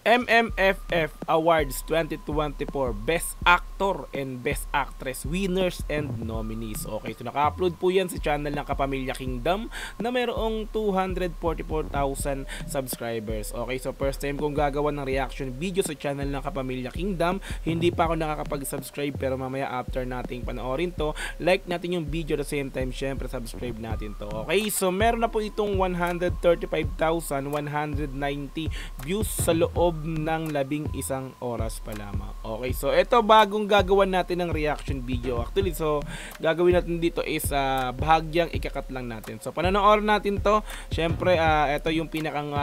MMFF Awards 2024 Best Actor and Best Actress winners and nominees. Okay, so naka-upload po yan sa channel ng Kapamilya Kingdom na mayroong 244,000 subscribers. Okay, so first time kong gagawa ng reaction video sa channel ng Kapamilya Kingdom. Hindi pa ako nakakapag-subscribe pero mamaya after nating panoorin to, like natin yung video at the same time syempre subscribe natin to. Okay, so meron na po itong 135,190 views sa loob ng 11 oras pa lamang. Okay, so ito bagong gagawin natin ng reaction video. Actually, so gagawin natin dito is bahagyang ikakat lang natin. So panonoorin natin to. Syempre, ito yung pinakang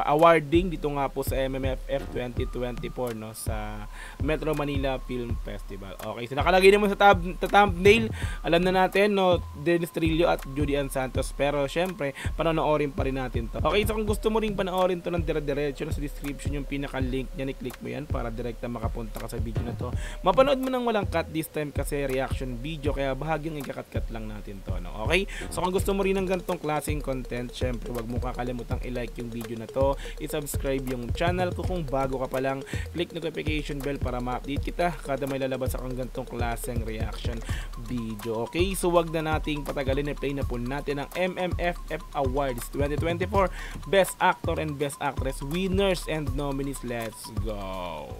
awarding dito nga po sa MMFF 2024 no, sa Metro Manila Film Festival. Okay, so nakalagay naman sa thumbnail, alam na natin no, Dennis Trillo at Judy Ann Santos, pero syempre panonoorin pa rin natin to. Okay, so kung gusto mo ring panoorin to ng dire-diretso, sa description yung pinaka-link niya, i-click mo yan para direkta makapunta ka sa video na to. Mapanood mo nang walang cut this time kasi reaction video, kaya bahagyang ikakat-kat lang natin to no. Okay, so kung gusto mo rin ng ganitong klaseng content, syempre wag mo kakalimutang i-like yung video na to, i-subscribe yung channel ko kung bago ka pa lang, click notification bell para ma-update kita kada may lalabas akong ganitong klaseng reaction video. Okay, so wag na nating patagalin, i-play na po natin ang MMFF Awards 2024 Best Actor and Best Actress winners and nominees. Let's go.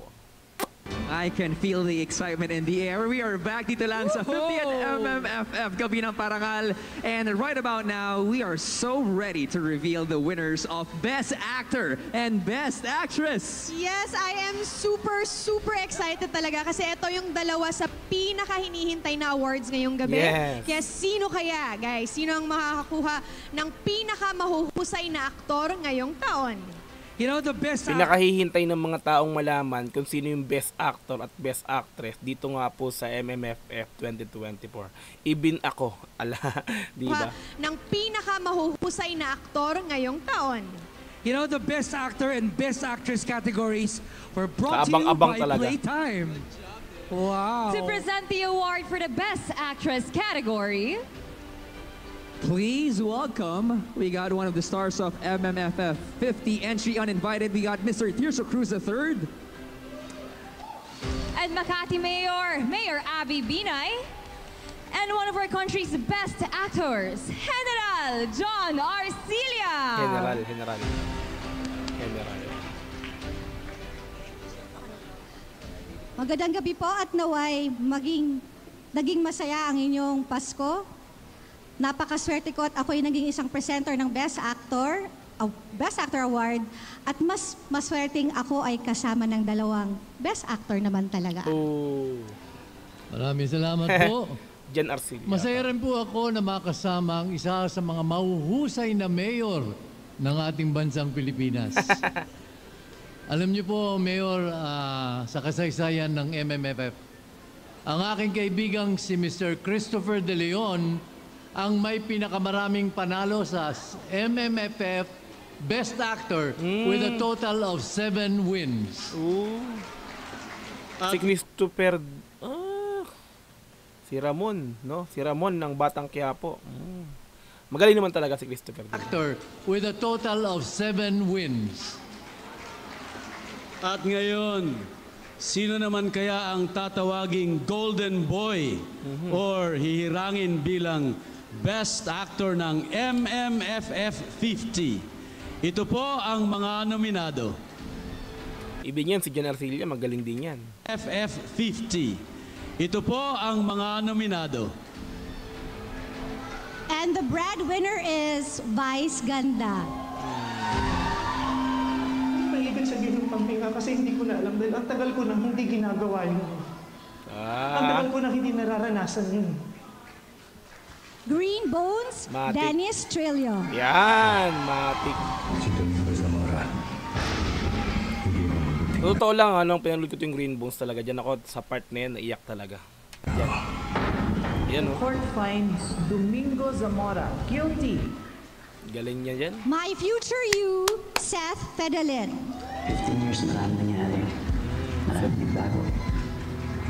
I can feel the excitement in the air. We are back dito lang sa 50th MMFF Gabi ng Parangal. And right about now, we are so ready to reveal the winners of Best Actor and Best Actress. Yes, I am super excited talaga kasi ito yung dalawa sa pinaka-hinihintay na awards ngayong gabi. Yes. Kaya sino kaya, guys? Sino ang makakakuha ng pinaka-mahuhusay na aktor ngayong taon? You know, the best pinakahihintay ng mga taong malaman kung sino yung best actor at best actress dito nga po sa MMFF 2024. Even ako, ala, di ba? Ng pinaka-mahuhusay na aktor ngayong taon. You know, the best actor and best actress categories were brought to you Abang-abang by talaga. Playtime. Wow. To present the award for the best actress category, please welcome, we got one of the stars of MMFF 50 entry uninvited. We got Mr. Tirso Cruz III. and Makati Mayor Abby Binay, and one of our country's best actors, General John Arcilla. General. Magandang gabi po at naway naging masaya ang inyong Pasko. Napakaswerte ko at ako'y naging isang presenter ng Best Actor Award at mas maswerteng ako ay kasama ng dalawang Best Actor naman talaga. Oh. Maraming salamat po. Jan Arcilla. Masaya rin po ako na makasama ang isa sa mga mahuhusay na mayor ng ating bansang Pilipinas. Alam niyo po, Mayor, sa kasaysayan ng MMFF, ang aking kaibigang si Mr. Christopher De Leon ang may pinakamaraming panalo sa MMFF Best Actor with a total of 7 wins. Si Christopher, si Ramon, no? Si Ramon ng Batang Quiapo. Magaling naman talaga si Christopher. Actor with a total of 7 wins. At ngayon, sino naman kaya ang tatawaging Golden Boy or hihirangin bilang Best Actor ng MMFF 50? Ito po ang mga nominado. Ibig yan, si Jan Arcilla, magaling din yan. FF 50. Ito po ang mga nominado. And the breadwinner is Vice Ganda. Hindi ba ibig sabihin ng panghinga kasi hindi ko na alam dahil ang tagal ko nang hindi ginagawa yun. Ang tagal ko nang hindi nararanasan yun. Green Bones, Matik. Dennis Trillo. Yan, matik. Si Domingo Zamora. Totoo lang, anong pinanood ko yung Green Bones talaga. Diyan ako sa part na yan, naiyak talaga. Yan. Yan, oh. Court finds Domingo Zamora guilty. Galing niya dyan. My Future You, Seth Fedalin. 15 years marami nangyari. Marami nagbago.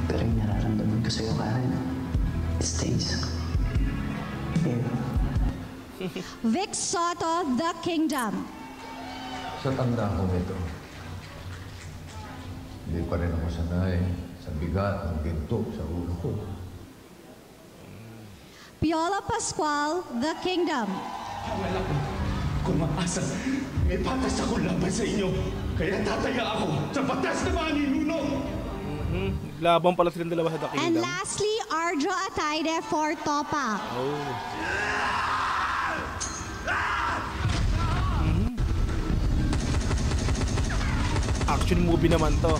Pero yung nararamdaman ko sa'yo, Karen, it stays. Vic Soto, The Kingdom. Sa tanda kong ito, hindi pa rin ako sanay sa bigat ng ginto sa ulo ko. Piola Pascual, The Kingdom. Wala akong kumaasa. May patas ako laban sa inyo. Kaya tataya ako sa patas na mga ninuno. Laban pala silang dalawa sa The And Kingdom. lastly, Arjo Ataide for Topak. Oh. Action movie naman to.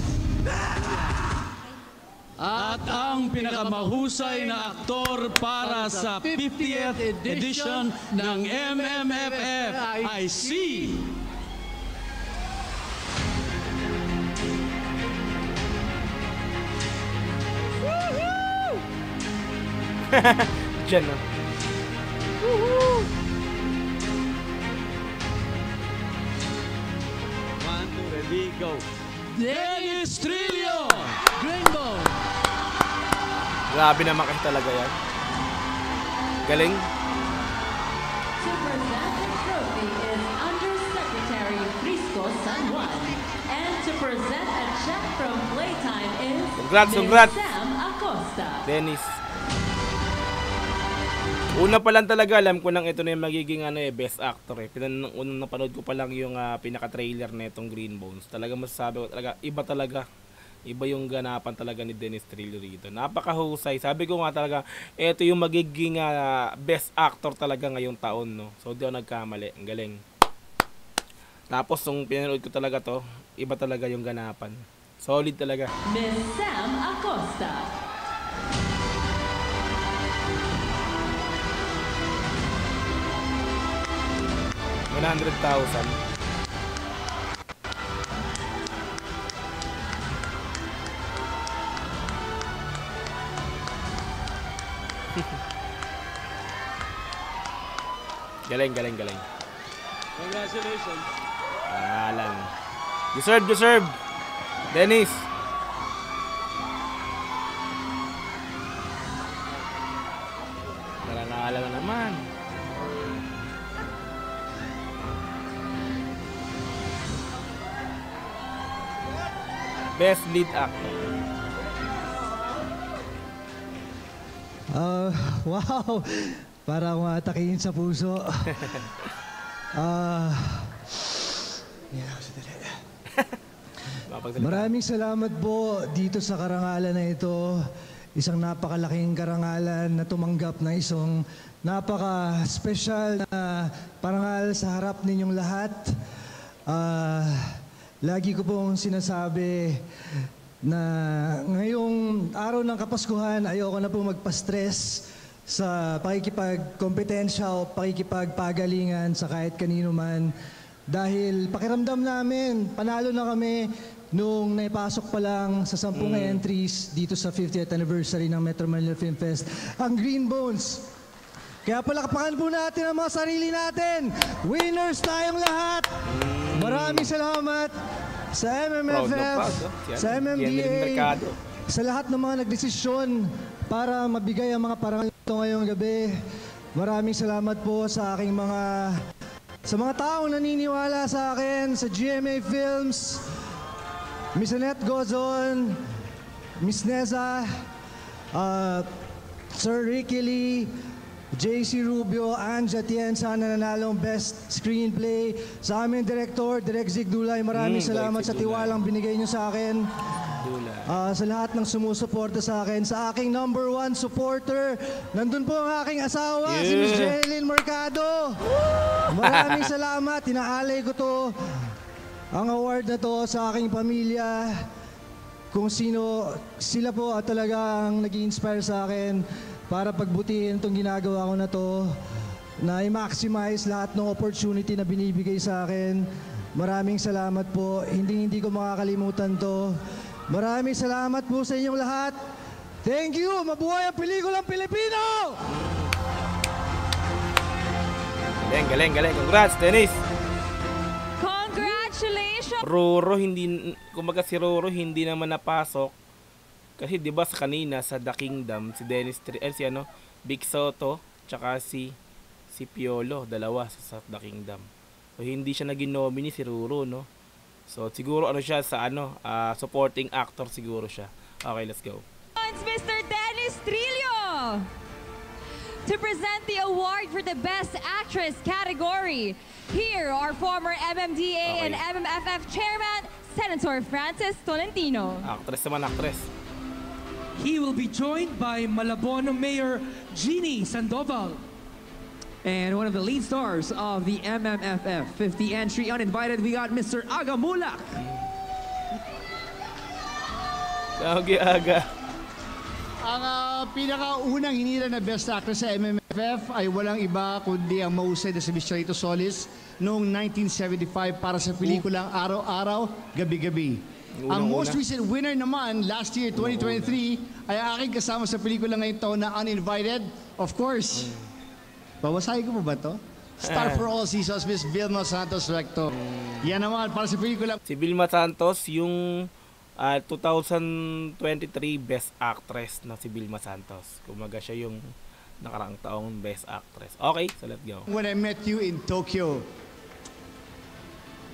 At ang pinakamahusay na aktor para sa 50th edition ng MMFF ay si... Diyan na. One, two, ready, go. Dennis Trillo! Rainbow! Grabe naman kasi talaga yan. Galing. To present the trophy is Undersecretary Frisco San Juan. And to present a check from Playtime is Congrats, Ms. congrats. Sam Acosta. Dennis. Una pa lang talaga, alam ko nang ito na yung magiging best actor eh. Unang napanood ko pa lang yung pinaka-trailer na itong Green Bones. Talaga masasabi ko talaga, iba talaga. Iba yung ganapan talaga ni Dennis Trillo rito. Napakahusay. Sabi ko nga talaga, ito yung magiging best actor talaga ngayong taon, no. So di ako nagkamali. Ang galing. Tapos nung pinanood ko talaga to, iba talaga yung ganapan. Solid talaga. Ms. Sam Acosta. $100,000. Galing. Congratulations. Alan. Deserve. Dennis. Nalangalan na naman. Best lead actor. Wow! Para matakihin sa puso. Maraming salamat po dito sa karangalan na ito. Isang napakalaking karangalan na tumanggap na isang napaka-special na parangal sa harap ninyong lahat. Lagi ko pong sinasabi na ngayong araw ng Kapaskuhan, ayoko na po magpa-stress sa pakikipagkompetensya o pakikipagpagalingan sa kahit kanino man. Dahil pakiramdam namin, panalo na kami nung naipasok pa lang sa 10 entries dito sa 50th anniversary ng Metro Manila Film Fest, ang Green Bones. Kaya palakpakan po natin ang mga sarili natin. Winners tayong lahat. Maraming salamat sa MMFF, sa MMDA, sa lahat ng mga nagdesisyon para mabigay ang mga parangal ito ngayong gabi. Maraming salamat po sa aking sa mga taong naniniwala sa akin, sa GMA Films, Miss Annette Gozon, Miss Neza, Sir Ricky Lee, JC Rubio, Anja Tienza na nanalong Best Screenplay. Sa aming Director, Direk Zig Dulay, maraming salamat sa tiwalang binigay niyo sa akin. Sa lahat ng sumusuporta sa akin. Sa aking #1 supporter, nandun po ang aking asawa, si Miss Jeline Mercado. Maraming salamat. Tinaalay ko to, ang award na to sa aking pamilya. Kung sino, sila po at talagang nag-i-inspire sa akin para pagbutihin itong ginagawa ko na to, na i-maximize lahat ng opportunity na binibigay sa akin. Maraming salamat po. Hindi ko makakalimutan to. Maraming salamat po sa inyong lahat. Thank you! Mabuhay ang pelikulang Pilipino! Galing. Congrats, Dennis! Congratulations! Roro, kumaga si Roro hindi naman napasok. Kasi 'di ba sa kanina sa The Kingdom si Dennis Big Soto tsaka si Piolo, dalawa sa The Kingdom. So, hindi siya naging nominee si Ruru, no? So, siguro ano siya sa supporting actor siguro siya. Okay, let's go. It's Mr. Dennis Trillo to present the award for the Best Actress category. Here are former MMDA and MMFF Chairman, Senator Francis Tolentino. Actress naman, actress. He will be joined by Malabon Mayor Jeannie Sandoval. And one of the lead stars of the MMFF 50 entry uninvited, we got Mr. Aga Mulak. Aga. Ang pinakaunang hinila na Best Actress sa MMFF ay walang iba kundi ang mahusay na si Miss Charito Solis noong 1975 para sa pelikulang Araw-Araw, Gabi-Gabi. Ang most recent winner naman last year, 2023, ay aking kasama sa pelikula ngayong taon na Uninvited. Of course, babasahin ko pa ba to? Star for All Seasons, Miss Vilma Santos Recto. Yan naman, para sa pelikula. Si Vilma Santos, yung 2023 Best Actress na si Vilma Santos. Kumaga siya yung nakaraang taong Best Actress. Okay, so let's go. When I Met You in Tokyo.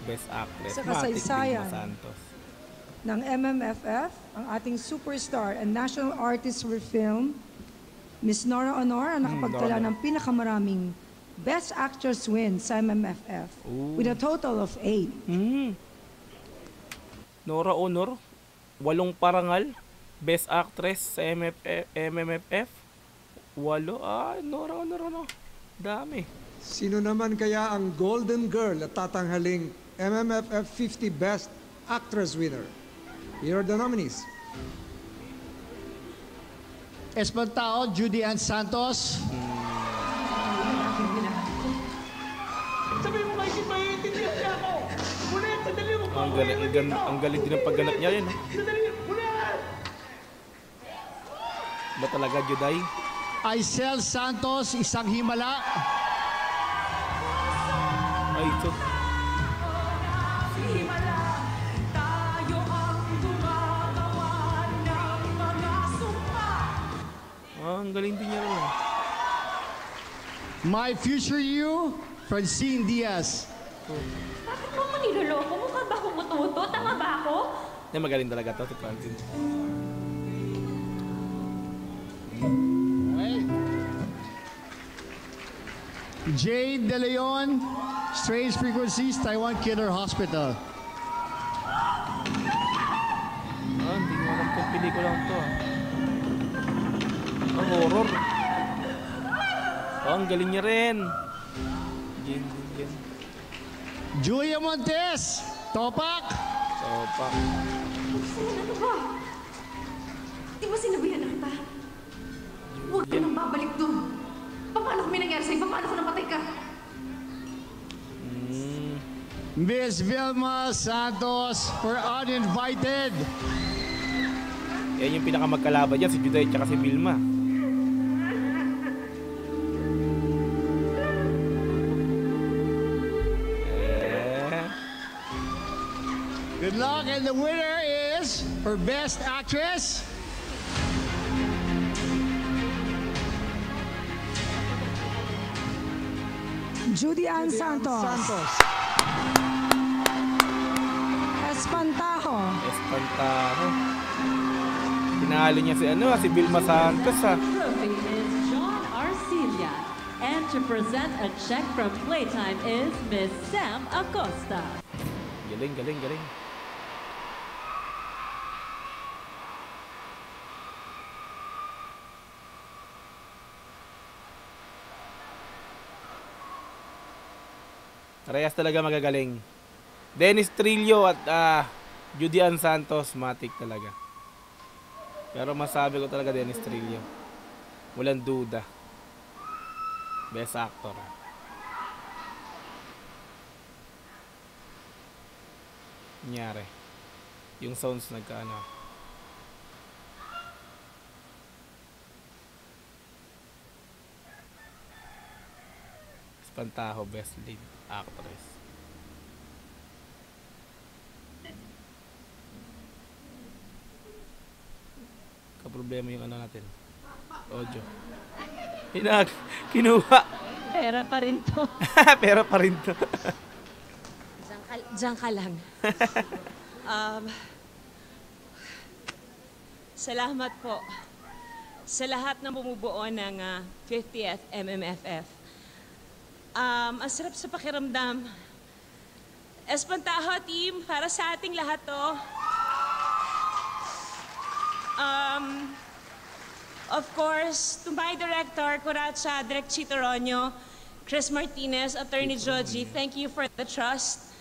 Best Actress. Sa kasaysayan Vilma Santos ng MMFF, ang ating superstar and national artist for film, Miss Nora Honor, ang nakapagtala ng pinakamaraming Best Actress win sa MMFF with a total of 8. Nora Honor, 8 parangal, Best Actress sa MMFF. 8. Nora Honor, ano? Dami. Sino naman kaya ang Golden Girl at tatanghaling MMFF 50 Best Actress winner? Here are the nominees. Espantao, Judy Ann Santos. Sabi mo, Mikey, maiintindihan niya ako. Ulit, sadali mo pa. Ang galing din ang pagganap niya rin. Sadali, ulit! Ba talaga, Juday? Aisel Santos, Isang Himala. Ay, ito. Ang galing din niya rin. My Future You, Francine Diaz. Bakit mo maniloloko? Mukha ba akong mututo? Tama ba ako? Magaling talaga to si Francine. Jade De Leon, Strange Frequencies, Taiwan Killer Hospital. Hindi mo alam kung pelikula to. Ang horror. Ang galing niya rin. Julia Montes, Topak. Topak. Ano ba? Di ba sinabihan na kita? Huwag ka nang babalik doon. Paano kung may nangyari sa'yo? Paano kung napatay ka? Miss Vilma Santos for Uninvited. Yan yung pinakamagkalaban dyan, si Juday at si Vilma. Good luck, and the winner is for Best Actress. Judy Ann Santos. Espantajo. Tinalo niya si Vilma Santos, ha. Trophy is John Arcilia. And to present a check from Playtime is Miss Sam Acosta. Galing. Parehas talaga magagaling. Dennis Trillo at Judy Ann Santos, matik talaga. Pero masabi ko talaga Dennis Trillo. Walang duda. Best actor. Nangyari. Yung sounds nagkaano. Espantajo, best lead actress. Kaproblema yung ano natin. Audio. Kinuha. Pera pa rin to. Pera pa rin to. Diyan ka lang. Salamat po sa lahat ng bumubuo ng 50th MMFF. Ang sarap sa pakiramdam. Espantaho team, para sa ating lahat to. Of course, to my director, Curacha, Direk Chito Ronyo, Chris Martinez, Attorney Joji, thank you for the trust.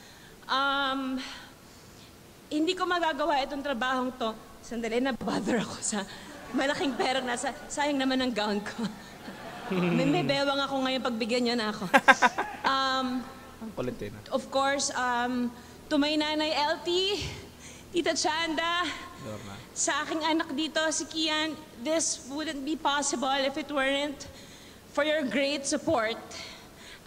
Hindi ko magagawa itong trabahong to. Sandali, nabother ako sa malaking perang nasa, sayang naman ang gown ko. may bewang ako ngayon, pagbigyan niyo na ako. Of course, to my nanay LT, Tita Chanda, sa aking anak dito, si Kian, this wouldn't be possible if it weren't for your great support.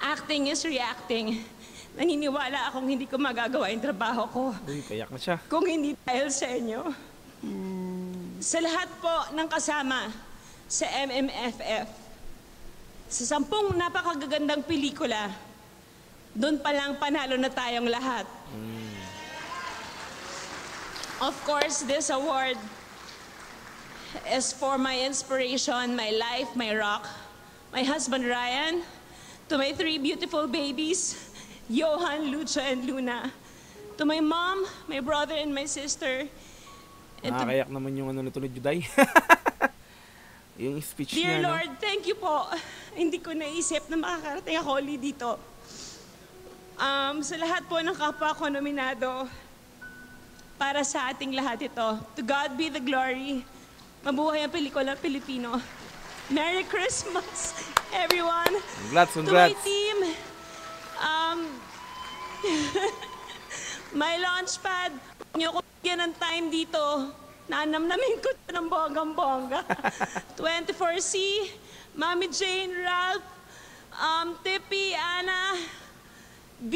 Acting is reacting. Naniniwala akong hindi ko magagawa yung trabaho ko. Uy, kayak na siya. Kung hindi dahil sa inyo. Sa lahat po ng kasama sa MMFF, sa 10 napakagagandang pelikula, doon pa lang panalo na tayong lahat. Of course, this award is for my inspiration, my life, my rock, my husband Ryan, to my 3 beautiful babies, Johan, Lucha, and Luna, to my mom, my brother, and my sister. And nakakayak naman yung ano nito ni Juday. Yung speech Dear niya, Lord, thank you po. Hindi ko naisip na makakarating ako ulit dito. Sa lahat po ng kapwa ko nominado, para sa ating lahat ito. To God be the glory. Mabuhay ang pelikula Pilipino. Merry Christmas, everyone. Congrats. To my team, my launchpad, huwag niyo ko bigyan ng time dito. Nanamnamin ko ng bonggang-bongga. 24C, Mami Jane, Ralph, Tippy, Anna, B,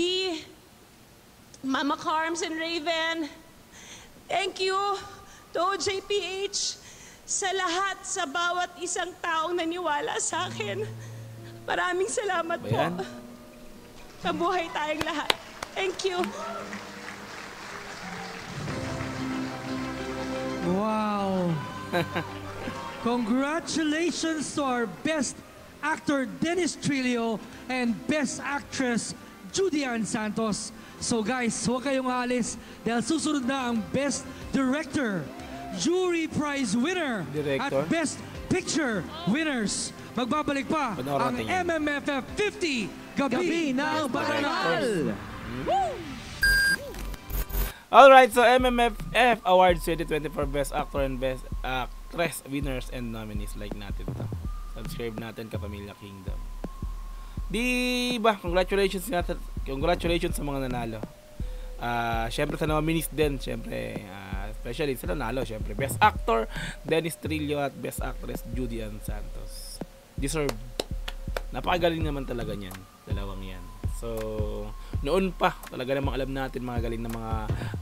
Mama Carms and Raven. Thank you to OJPH sa lahat, sa bawat isang taong naniwala sa akin. Maraming salamat po. Mabuhay tayong lahat. Thank you. Wow. Congratulations to our Best Actor Dennis Trillo and Best Actress Judy Ann Santos. So guys, huwag kayong aalis dahil susunod na ang Best Director, Jury Prize winner, at Best Picture winners. Magbabalik pa ang MMFF 50 Gabi ng Parangal. Alright, so MMFF Awards 2024 Best Actor and Best Actress winners and nominees. Like natin to. Subscribe natin, Kapamilya Kingdom. Diba? Congratulations sa mga nanalo. Syempre sa nominees din, syempre especially sa nanalo, syempre Best Actor Dennis Trillo at Best Actress Judy Ann Santos. Deserve. Napakagaling naman talaga niyan, dalawang yan. So, noon pa talaga namang alam natin mga galing na mga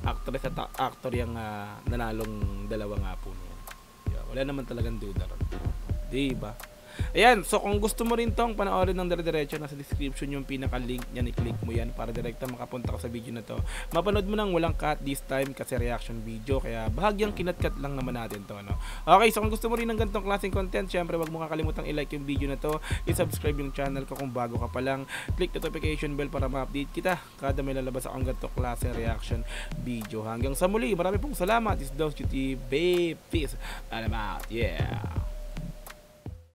actress at actor yung nanalong dalawa nga po niyan. Diba? Wala naman talagang duda ron. Diba? Ayan, so kung gusto mo rin tong panoorin ng dire-diretso, nasa description yung pinaka-link niyan, i-click mo yan para direkta makapunta ka sa video na to. Mapanood mo nang walang cut this time kasi reaction video, kaya bahagyang kinat-cut lang naman natin to, no? Okay, so kung gusto mo rin ng ganitong klaseng content, syempre wag mo kakalimutang i-like yung video na to, i-subscribe yung channel ko kung bago ka pa lang, click notification bell para ma-update kita kada may lalabas akong ganitong klase reaction video. Hanggang sa muli, marami pong salamat. This is Dose TV. Peace. I'm out. Yeah.